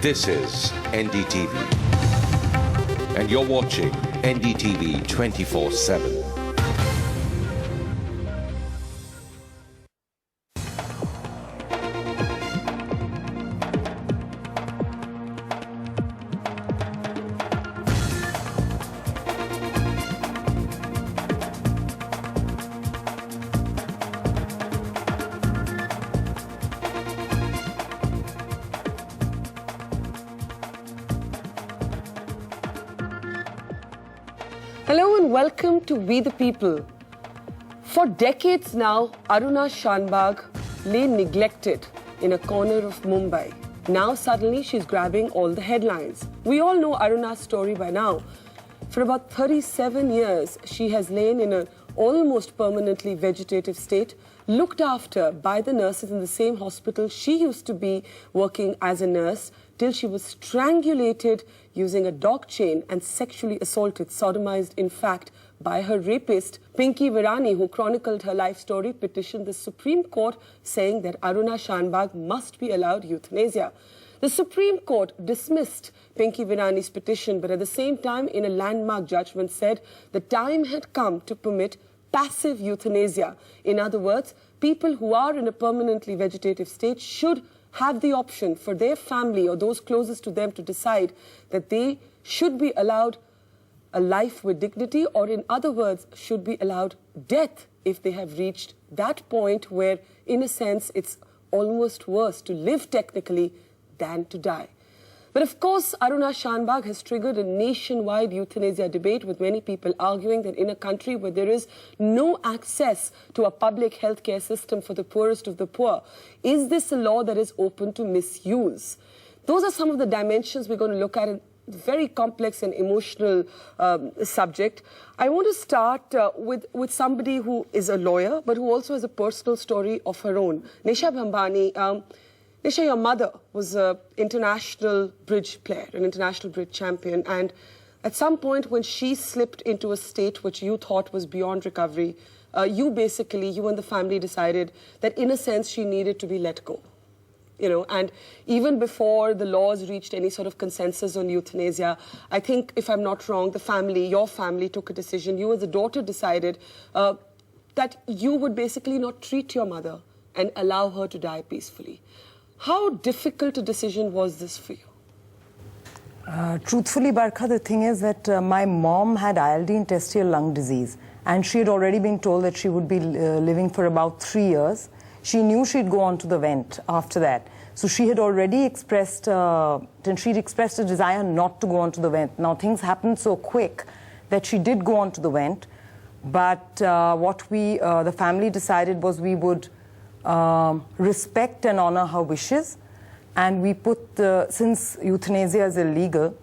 This is NDTV, and you're watching NDTV 24/7. Hello and welcome to We the People. For decades now, Aruna Shanbag lay neglected in a corner of Mumbai. Now suddenly she's grabbing all the headlines. We all know Aruna's story by now. For about 37 years, she has lain in an almost permanently vegetative state, looked after by the nurses in the same hospital she used to be working as a nurse, till she was strangulated using a dog chain and sexually assaulted, sodomized in fact, by her rapist. Pinky Virani, who chronicled her life story, petitioned the Supreme Court saying that Aruna Shanbag must be allowed euthanasia. The Supreme Court dismissed Pinky Virani's petition, but at the same time, in a landmark judgment, said the time had come to permit passive euthanasia. In other words, people who are in a permanently vegetative state should have the option for their family or those closest to them to decide that they should be allowed a life with dignity, or in other words, should be allowed death if they have reached that point where, in a sense, it's almost worse to live technically than to die. But of course, Aruna Shanbag has triggered a nationwide euthanasia debate, with many people arguing that in a country where there is no access to a public healthcare system for the poorest of the poor, is this a law that is open to misuse? Those are some of the dimensions we're going to look at in a very complex and emotional subject. I want to start with somebody who is a lawyer, but who also has a personal story of her own. Nisha Bhambani. Nisha, your mother was an international bridge player, an international bridge champion, and at some point when she slipped into a state which you thought was beyond recovery, you and the family decided that in a sense she needed to be let go. And even before the laws reached any sort of consensus on euthanasia, I think, if I'm not wrong, your family took a decision. You as a daughter decided that you would basically not treat your mother and allow her to die peacefully. How difficult a decision was this for you? Truthfully, Barkha, the thing is that my mom had ILD, intestinal lung disease, and she had already been told that she would be living for about 3 years. She knew she'd go on to the vent after that. So she had already expressed, a desire not to go on to the vent. Now, things happened so quick that she did go on to the vent, but what the family decided was we would respect and honor her wishes, and we put since euthanasia is illegal,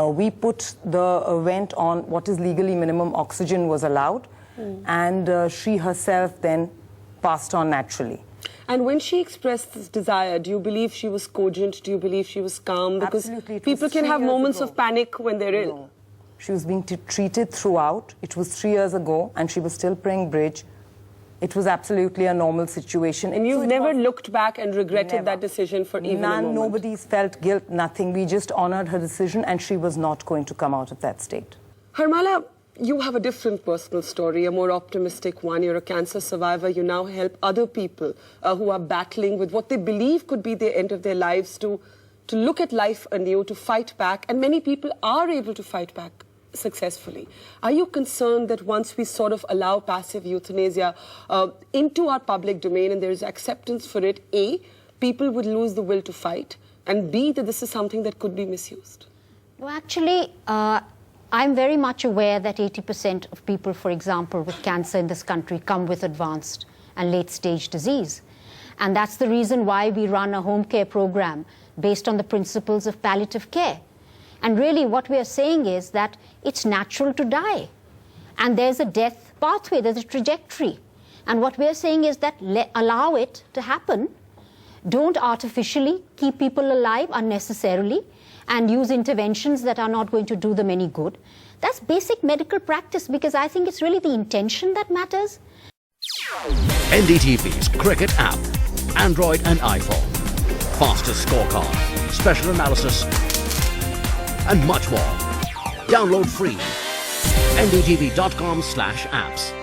we put the vent on what is legally minimum oxygen was allowed, and she herself then passed on naturally. And when she expressed this desire, do you believe she was cogent? Do you believe she was calm? Because absolutely, people can have moments of panic when they're ill. No. She was being treated throughout. It was 3 years ago, and she was still playing bridge. It was absolutely a normal situation. And you've never looked back and regretted that decision for even a moment? Nobody's felt guilt, nothing. We just honored her decision, and she was not going to come out of that state. Harmala, you have a different personal story, a more optimistic one. You're a cancer survivor. You now help other people who are battling with what they believe could be the end of their lives to look at life anew, to fight back. And many people are able to fight back successfully. Are you concerned that once we sort of allow passive euthanasia into our public domain and there is acceptance for it, A, people would lose the will to fight, and B, that this is something that could be misused? No, actually, I'm very much aware that 80% of people, for example, with cancer in this country come with advanced and late-stage disease. And that's the reason why we run a home care program based on the principles of palliative care. And really what we are saying is that it's natural to die. And there's a death pathway, there's a trajectory. And what we are saying is that allow it to happen. Don't artificially keep people alive unnecessarily and use interventions that are not going to do them any good. That's basic medical practice, because I think it's really the intention that matters. NDTV's cricket app, Android and iPhone. fastest scorecard, special analysis, and much more. Download free. ndtv.com/apps.